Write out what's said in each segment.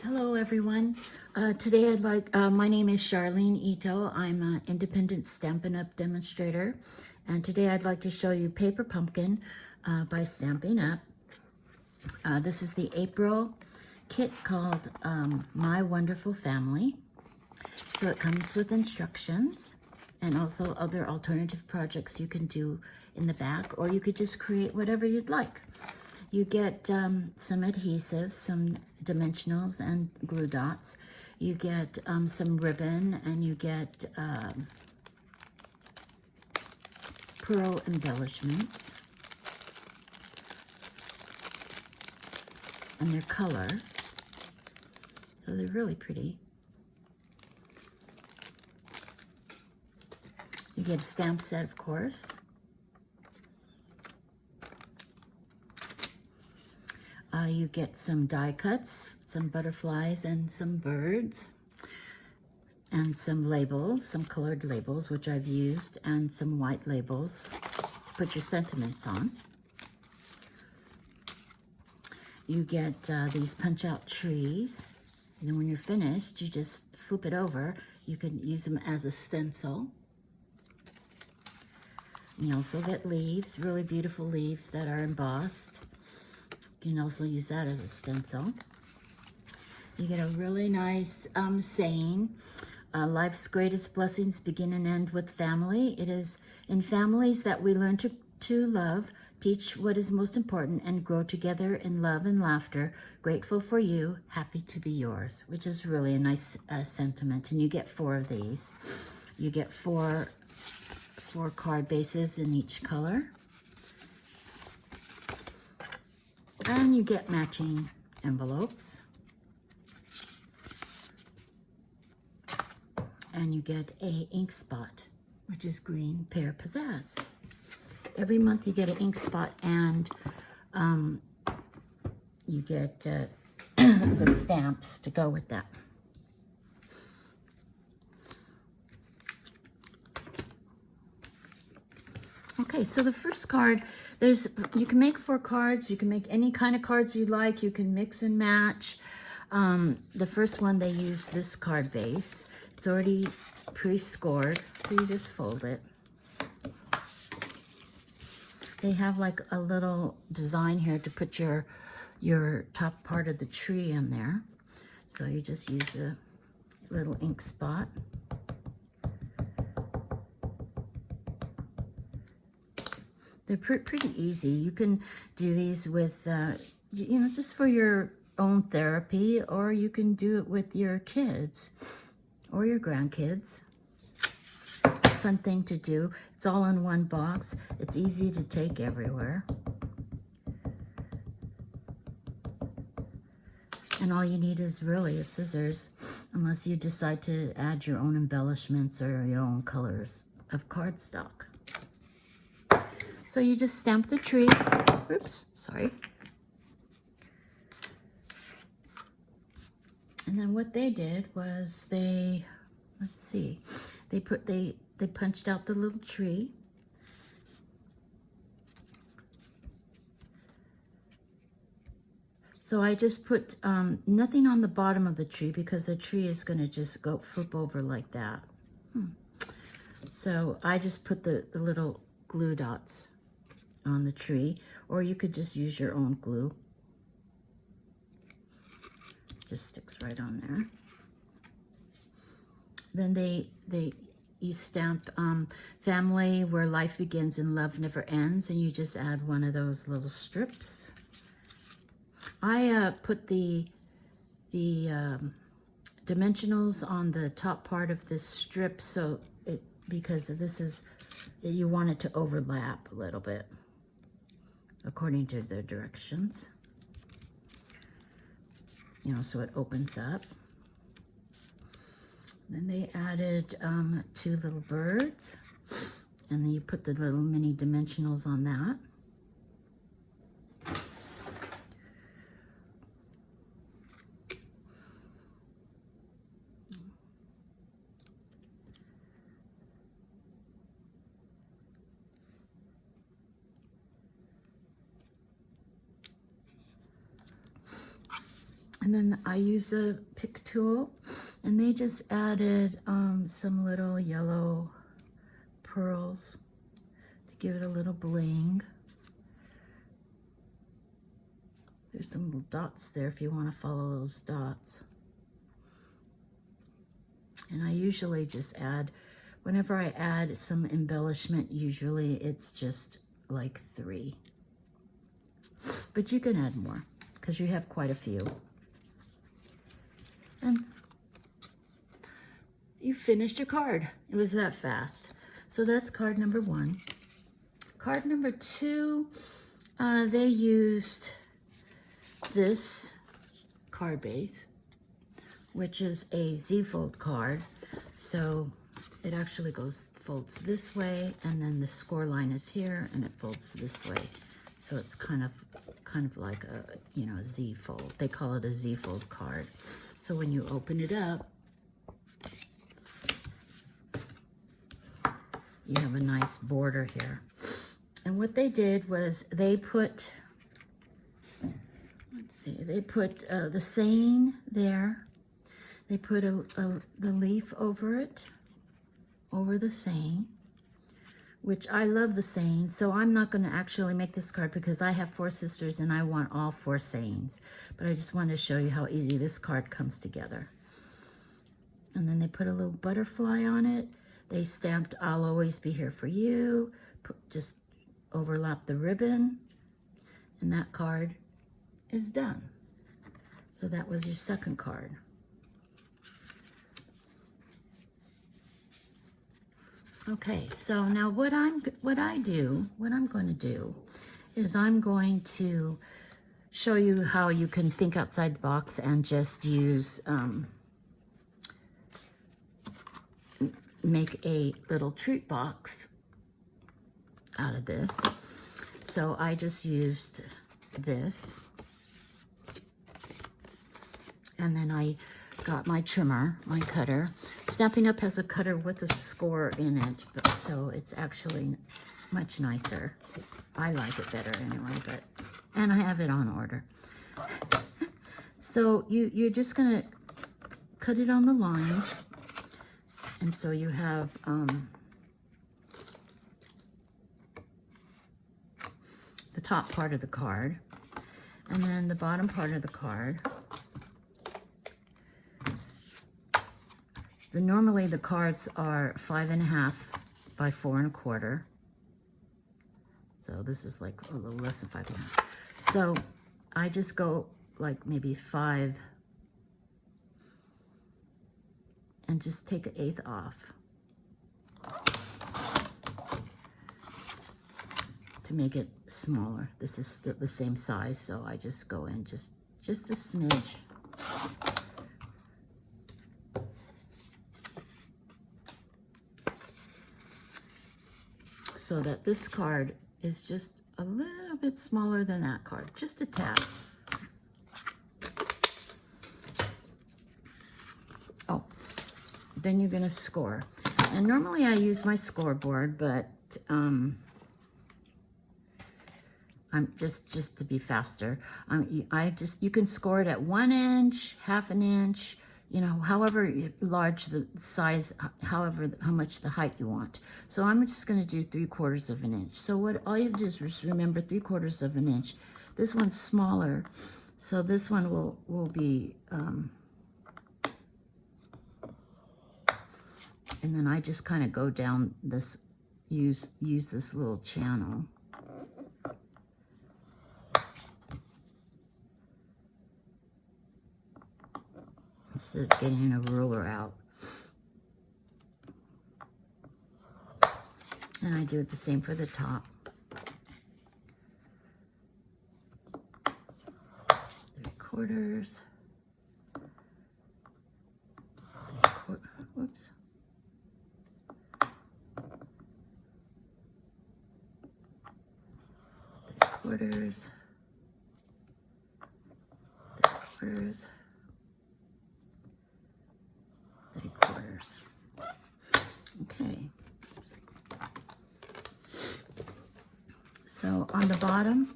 Hello everyone. Today my name is Charlene Ito. I'm an independent Stampin' Up! Demonstrator. And today I'd like to show you Paper Pumpkin by Stampin' Up! This is the April kit called My Wonderful Family. So it comes with instructions and also other alternative projects you can do in the back, or you could just create whatever you'd like. You get some adhesive, some dimensionals and glue dots. You get some ribbon, and you get pearl embellishments. And their color. So they're really pretty. You get a stamp set, of course. You get some die cuts, some butterflies and some birds, and some labels, some colored labels, which I've used, and some white labels to put your sentiments on. You get these punch-out trees, and then when you're finished, you just flip it over. You can use them as a stencil. You also get leaves, really beautiful leaves that are embossed. You can also use that as a stencil. You get a really nice saying, life's greatest blessings begin and end with family. It is in families that we learn to love, teach what is most important, and grow together in love and laughter. Grateful for you, happy to be yours, which is really a nice sentiment. And you get 4 of these. You get four card bases in each color. And you get matching envelopes. And you get a ink spot, which is green pear pizzazz. Every month you get an ink spot, and you get the stamps to go with that. Okay, so the first card, you can make 4 cards. You can make any kind of cards you like. You can mix and match. The first one, they use this card base. It's already pre-scored, so you just fold it. They have like a little design here to put your top part of the tree in there. So you just use a little ink spot. They're pretty easy. You can do these with, just for your own therapy, or you can do it with your kids or your grandkids. Fun thing to do. It's all in one box. It's easy to take everywhere. And all you need is really a scissors, unless you decide to add your own embellishments or your own colors of cardstock. So you just stamp the tree. Oops, sorry. And then what they did was they punched out the little tree. So I just put nothing on the bottom of the tree, because the tree is going to just flip over like that. So I just put the little glue dots on the tree, or you could just use your own glue. Just sticks right on there. Then you stamp family where life begins and love never ends, and you just add one of those little strips. I put the dimensionals on the top part of this strip, because this is, you want it to overlap a little bit according to the directions, so it opens up. Then they added 2 little birds, and then you put the little mini dimensionals on that. And then I use a pick tool, and they just added some little yellow pearls to give it a little bling. There's some little dots there if you want to follow those dots. And I usually just add, whenever I add some embellishment, usually it's just like 3. But you can add more because you have quite a few. And you finished your card. It was that fast. So that's card number 1. Card number 2, they used this card base, which is a Z-fold card. So it actually folds this way, and then the score line is here, and it folds this way. So it's kind of like a, you know, a Z-fold. They call it a Z-fold card. So when you open it up, you have a nice border here. And what they did was they put, let's see, they put the saying there. They put the leaf over it, over the saying, which I love the saying. So I'm not going to actually make this card because I have 4 sisters and I want all 4 sayings. But I just wanted to show you how easy this card comes together. And then they put a little butterfly on it. They stamped, "I'll always be here for you." Just overlap the ribbon, and that card is done. So that was your second card. Okay, so now what I'm going to do is I'm going to show you how you can think outside the box and just use make a little treat box out of this. So I just used this, and then I got my trimmer, my cutter. Stampin' Up! Has a cutter with a score in it, but so it's actually much nicer. I like it better anyway, and I have it on order. So you're just gonna cut it on the line. And so you have the top part of the card, and then the bottom part of the card. Normally the cards are 5.5 by 4 1/4. So this is like a little less than 5.5. So I just go like maybe 5 and just take 1/8 off to make it smaller. This is still the same size, so I just go in just a smidge. So that this card is just a little bit smaller than that card, just a tad. Oh, then you're gonna score. And normally I use my scoreboard, but I'm just to be faster. You can score it at 1 inch, 1/2 inch, you know, however large the size, how much the height you want. So I'm just going to do 3/4 of an inch. So all you have to do is remember 3/4 of an inch. This one's smaller, so this one will be, and then I just kind of go down this, use this little channel. Instead of getting a ruler out. And I do it the same for the top. 3/4. Whoops. 3/4. 3/4. 3/4. Okay. So on the bottom,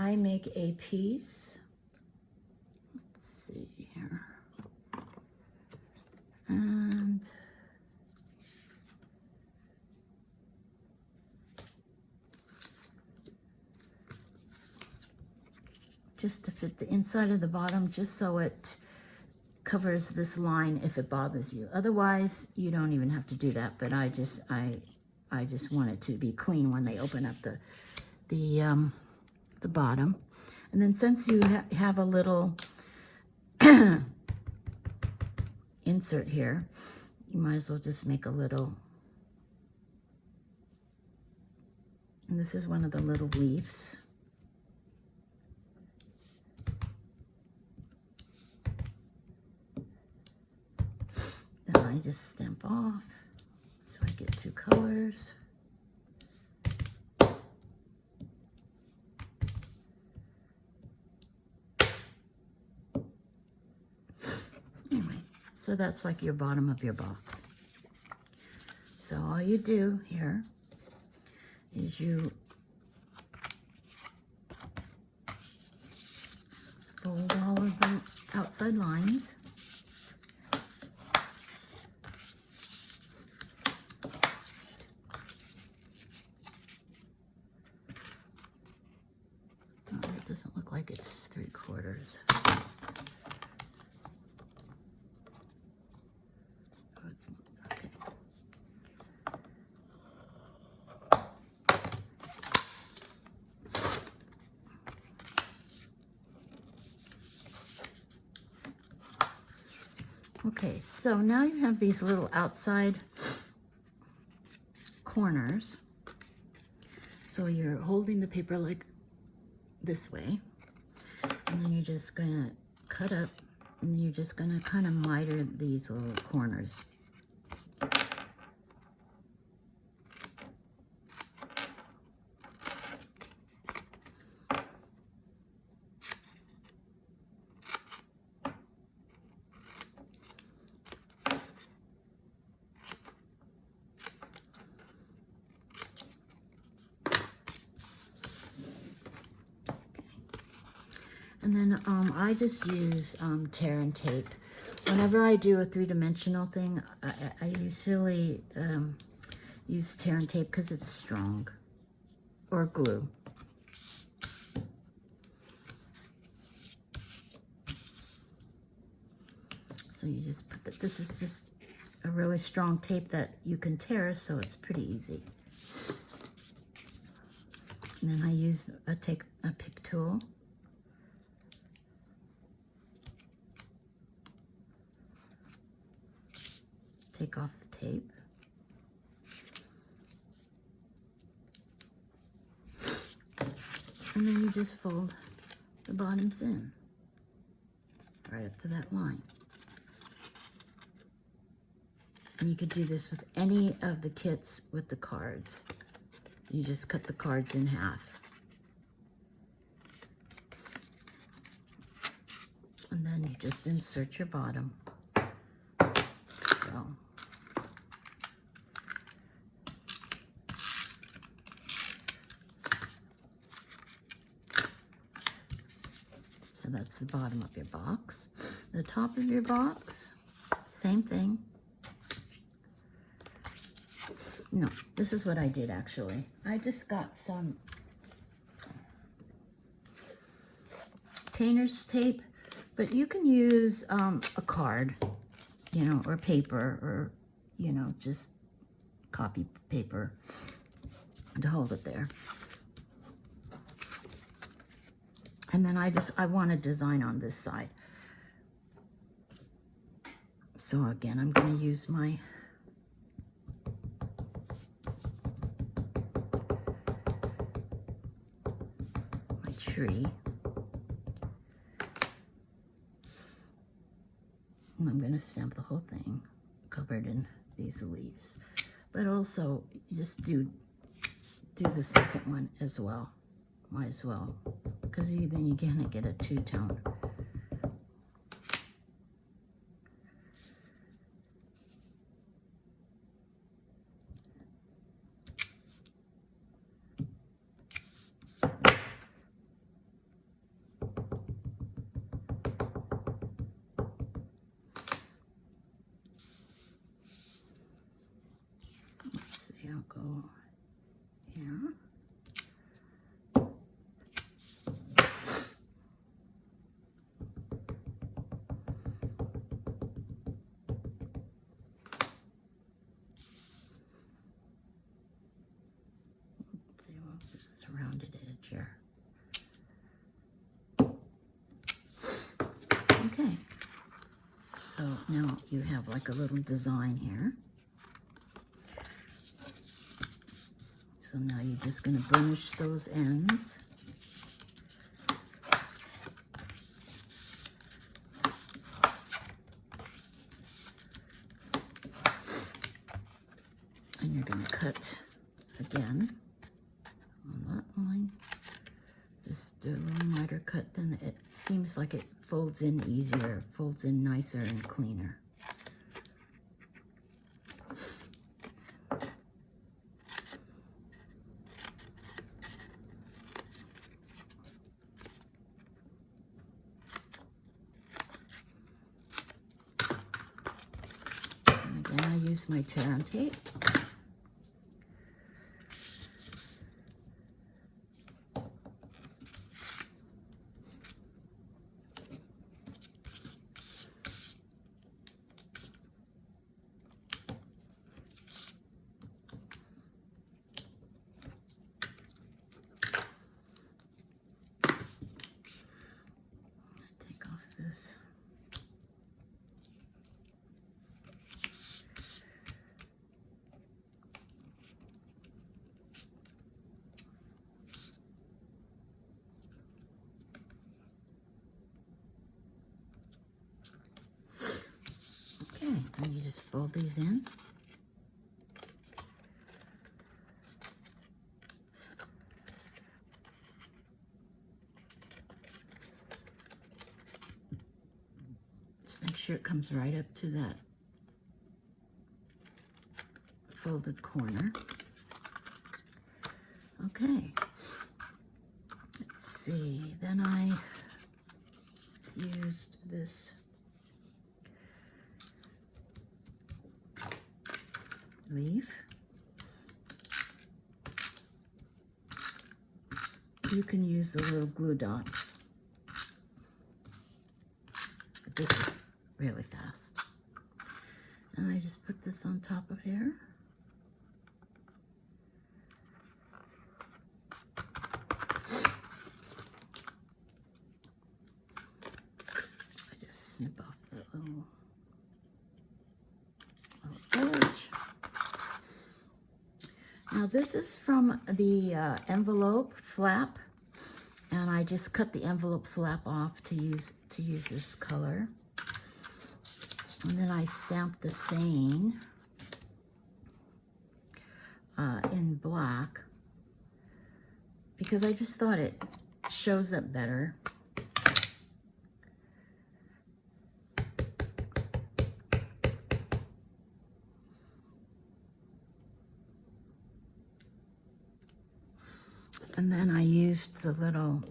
I make a piece. Let's see here. And just to fit the inside of the bottom, just so it covers this line if it bothers you. Otherwise, you don't even have to do that, but I just want it to be clean when they open up the bottom. And then since you have a little insert here, you might as well just make a little, and this is one of the little leaves. Then I just stamp off, so I get two colors. Anyway, so that's like your bottom of your box. So all you do here is you fold all of the outside lines. Oh, it doesn't look like it's 3/4. Oh, it's not. Okay. Okay, so now you have these little outside corners. So you're holding the paper like this way, and then you're just gonna cut up, and you're just gonna kind of miter these little corners. And then I just use tear and tape. Whenever I do a three-dimensional thing, I usually use tear and tape because it's strong, or glue. So you just put that. This is just a really strong tape that you can tear, so it's pretty easy. And then I use a pick tool. Take off the tape. And then you just fold the bottoms in, right up to that line. And you could do this with any of the kits with the cards. You just cut the cards in half. And then you just insert your bottom. So that's the bottom of your box. The top of your box, same thing. No, this is what I did actually. I just got some painter's tape, but you can use a card, you know, or paper, or, you know, just copy paper to hold it there. And then I want a design on this side. So again, I'm going to use my tree. And I'm going to stamp the whole thing covered in these leaves. But also, just do the second one as well. Might as well, because then you're going to get a two-tone. So now you have like a little design here. So now you're just going to burnish those ends. And you're going to cut again on that line. Just do a little lighter cut, then it seems like it folds in easier, folds in nicer and cleaner. And again, I use my tear and tape. Take off this. Okay, and you just fold these in. Just make sure it comes right up to that folded corner. Okay, let's see, then I used this leaf. You can use the little glue dots, but this is really fast. And I just put this on top of here. I just snip off that little edge. Now this is from the envelope flap, and I just cut the envelope flap off to use this color. And then I stamped the saying in black because I just thought it shows up better. And then I used the little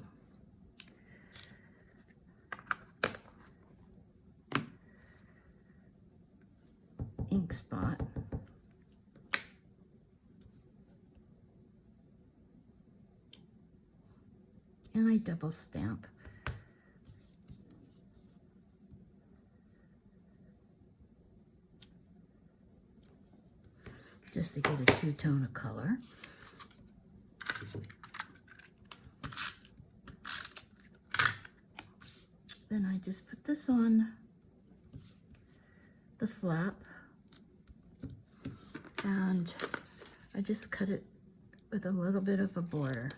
ink spot. And I double stamp. Just to get a two-tone of color. Then I just put this on the flap, and I just cut it with a little bit of a border.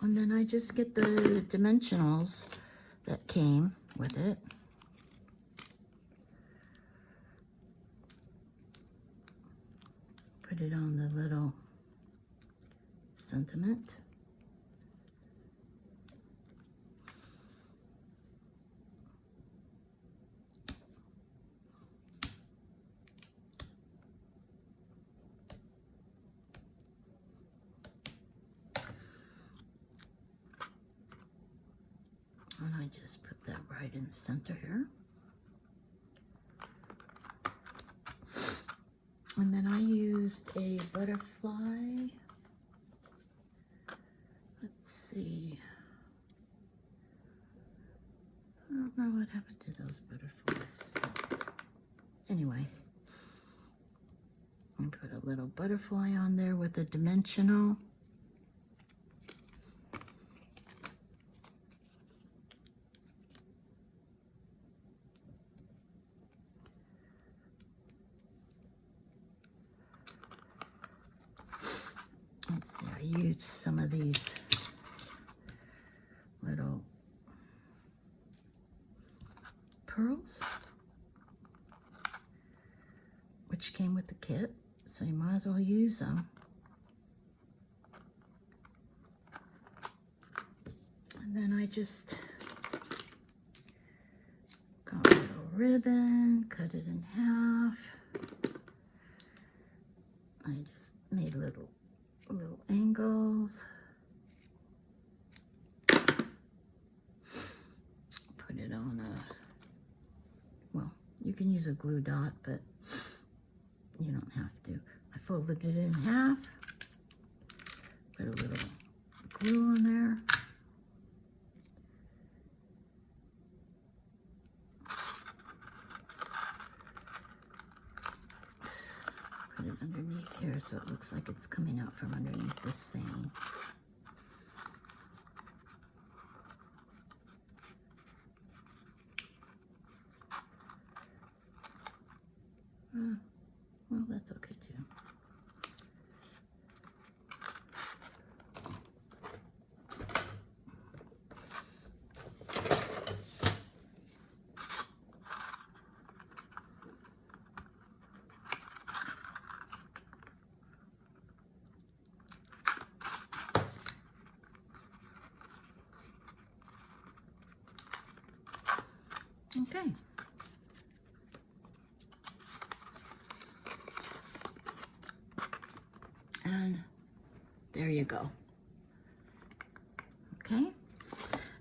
And then I just get the dimensionals that came with it. Put it on the little sentiment. And I just put that right in the center here. And then I used a butterfly. Let's see. don't know what happened to those butterflies. Anyway, I put a little butterfly on there with a dimensional. Let's see, I used some of these little pearls, which came with the kit, so you might as well use them. And then I just got a little ribbon, cut it in half. I just made little angles. Put it on well, you can use a glue dot, but you don't have to. I folded it in half, put a little glue on there. Put it underneath here so it looks like it's coming out from underneath this seam. Well, that's okay too. Okay. And there you go. Okay.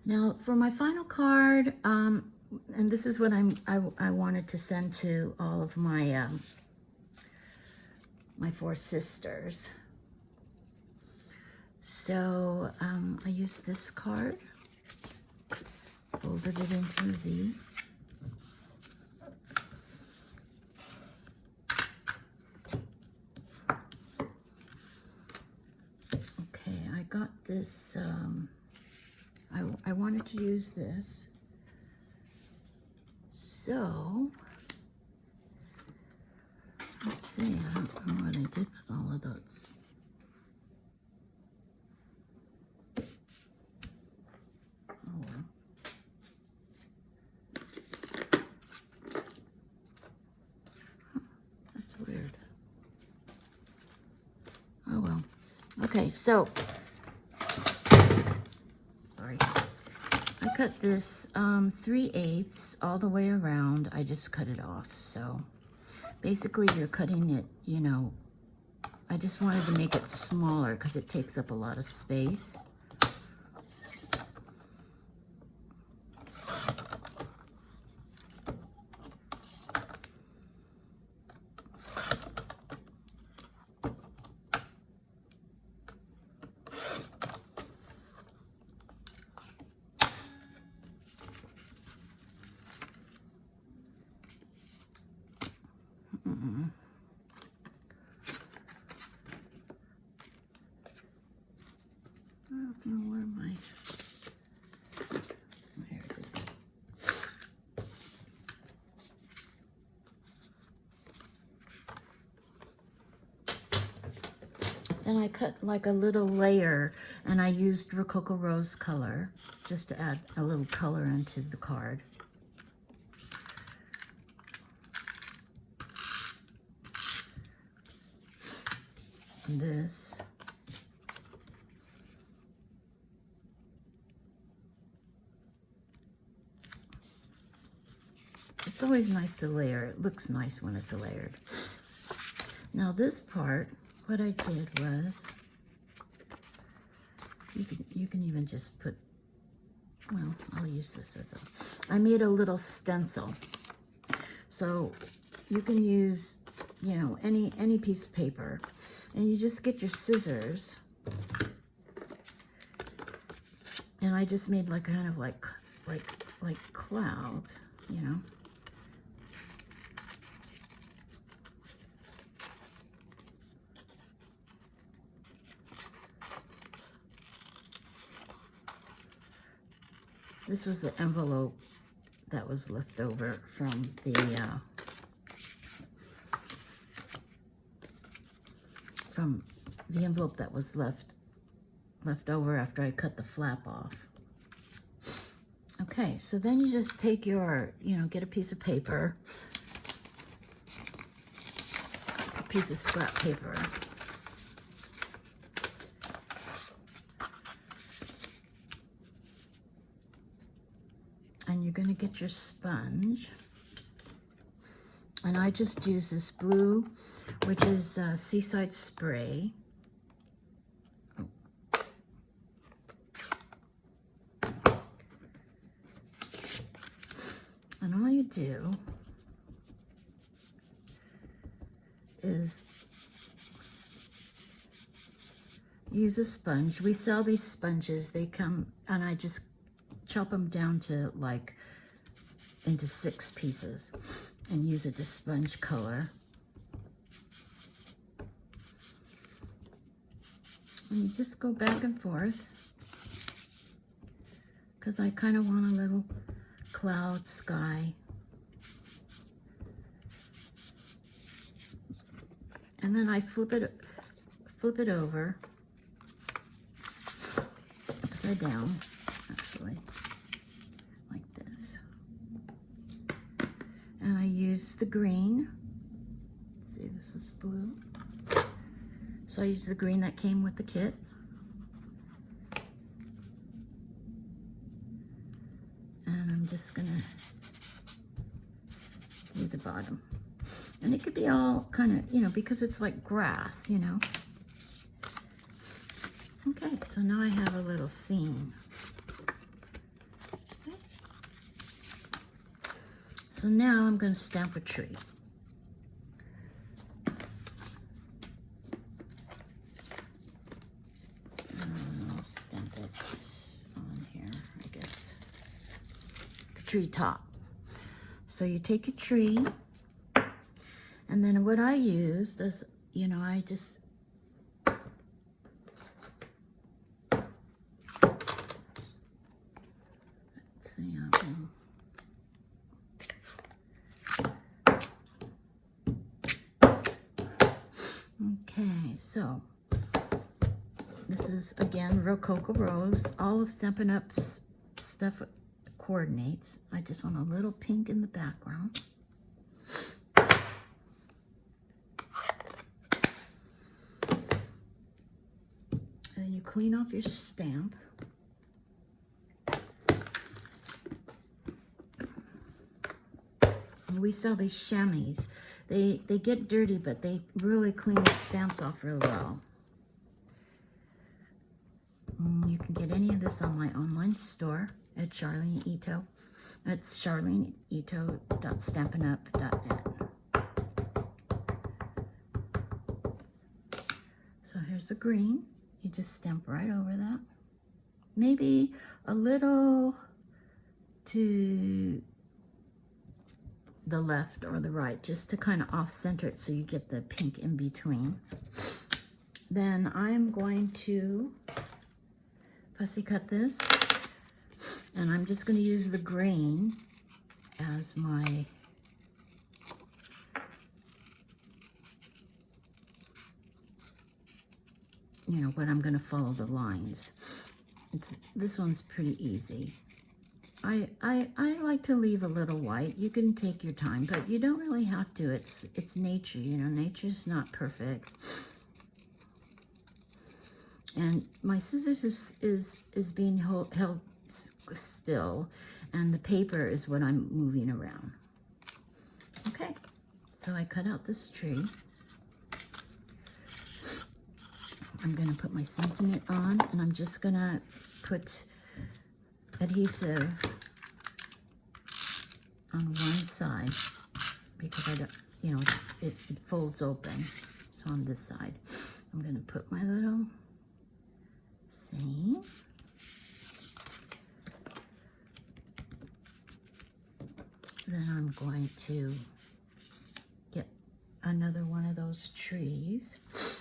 Now for my final card, and this is what I wanted to send to all of my my 4 sisters. So I used this card, folded it into a Z. Okay, I got this, I wanted to use this. So, let's see, I don't know what I did with all of those. Oh well. That's weird. Oh well. Okay, so, sorry. I cut this 3/8 all the way around. I just cut it off. So basically you're cutting it, you know, I just wanted to make it smaller because it takes up a lot of space. I don't know where my, here it is. Then I cut like a little layer, and I used Rococo Rose color just to add a little color into the card. And this. It's always nice to layer. It looks nice when it's layered. Now this part, what I did was, you can even just put, well, I'll use this as a, I made a little stencil. So you can use, you know, any piece of paper, and you just get your scissors, and I just made like kind of like like clouds, you know. This was the envelope that was left over from the envelope that was left over after I cut the flap off. Okay, so then you just take your, get a piece of paper, a piece of scrap paper, and you're going to get your sponge. And I just use this blue, which is Seaside Spray. And all you do is use a sponge. We sell these sponges. They come, and I just chop them down to into 6 pieces and use it to sponge color. And you just go back and forth, because I kind of want a little cloud sky. And then I flip it over upside down, actually, like this. And I use the green. See, this is blue. So I use the green that came with the kit. And I'm just gonna do the bottom. And it could be all kind of, because it's like grass, Okay, so now I have a little scene. Okay. So now I'm going to stamp a tree. And I'll stamp it on here, I guess. The tree top. So you take a tree, and then what I use is, I just okay, so this is again Rococo Rose. All of Stampin' Up's stuff coordinates. I just want a little pink in the background. And then you clean off your stamp. We sell these chamois. They get dirty, but they really clean your stamps off real well. You can get any of this on my online store at Charlene Ito. It's charleneito.stampinup.net. So here's the green. You just stamp right over that. Maybe a little to the left or the right, just to kind of off-center it so you get the pink in between. Then I'm going to fussy cut this, and I'm just going to use the green as my what I'm going to follow the lines. This one's pretty easy. I like to leave a little white. You can take your time, but you don't really have to. It's nature, Nature's not perfect. And my scissors is being held still, and the paper is what I'm moving around. Okay, so I cut out this tree. I'm going to put my sentiment on, and I'm just going to put adhesive on one side because I don't, it folds open. So on this side, I'm going to put my little saying. then I'm going to get another one of those trees.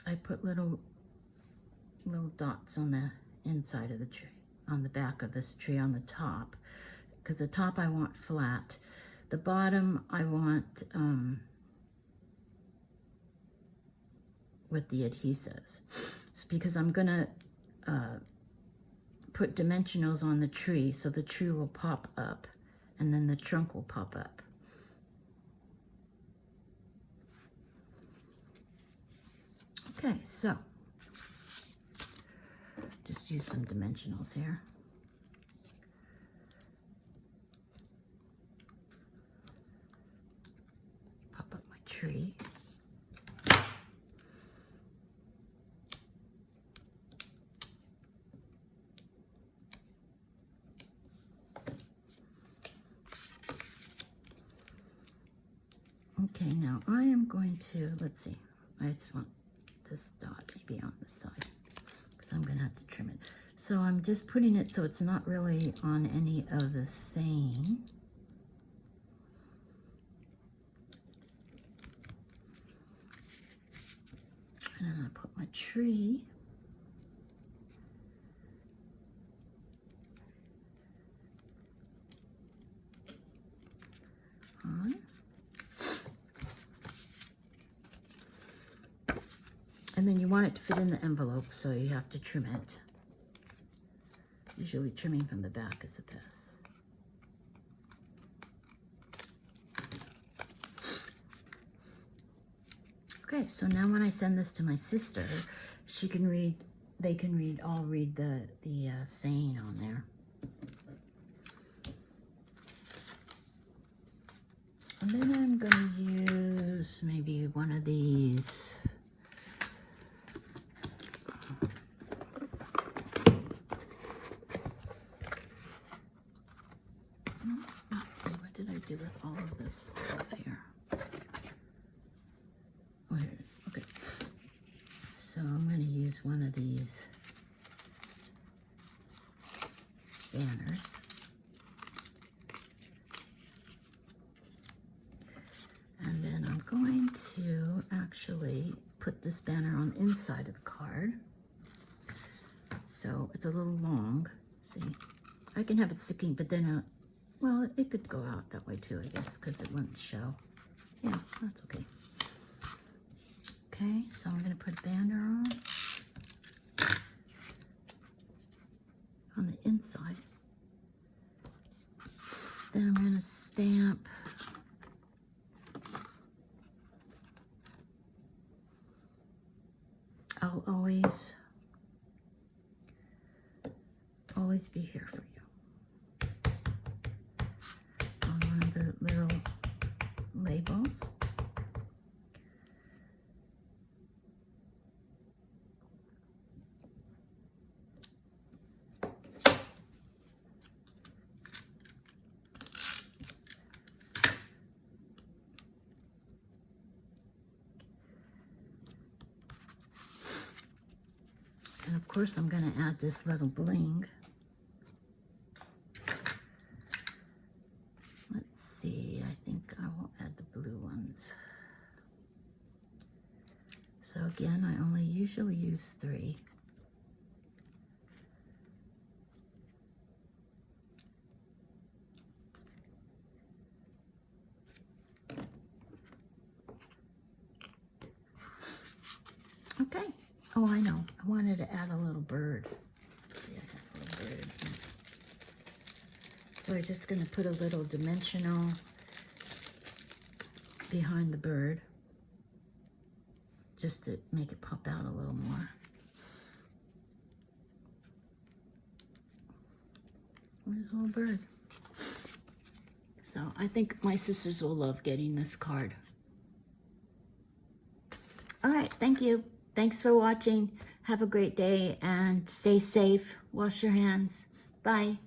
I put little dots on the inside of the tree, on the back of this tree, on the top, because the top I want flat. The bottom I want with the adhesives. It's because I'm gonna put dimensionals on the tree, so the tree will pop up and then the trunk will pop up. Okay, so just use some dimensionals here. Pop up my tree. Okay, now I am going to, let's see, I just want this dot maybe on the side, because I'm going to have to trim it. So I'm just putting it so it's not really on any of the same. And then I put my tree. On. And then you want it to fit in the envelope, so you have to trim it. Usually trimming from the back is the best. Okay, so now when I send this to my sister, she can read, they can read, I'll read the saying on there. And then I'm going to use maybe one of these. Let's see, what did I do with all of this stuff here? Oh, here it is. Okay. So I'm going to use one of these banners. And then I'm going to actually put this banner on the inside of the card. So it's a little long. See, I can have it sticking, but then, well, it could go out that way too, I guess, because it wouldn't show. Yeah, that's okay. Okay, so I'm going to put a banner on the inside. Then I'm going to stamp I'll always be here for you. On one of the little labels. And of course I'm going to add this little bling. Let's see, I think I will add the blue ones. So again, I only usually use 3. Okay. Oh, I know. I wanted to add a little bird. See, I have a little bird. So I'm just going to put a little dimensional behind the bird, just to make it pop out a little more. There's a little bird. So I think my sisters will love getting this card. All right, thank you. Thanks for watching. Have a great day and stay safe. Wash your hands. Bye.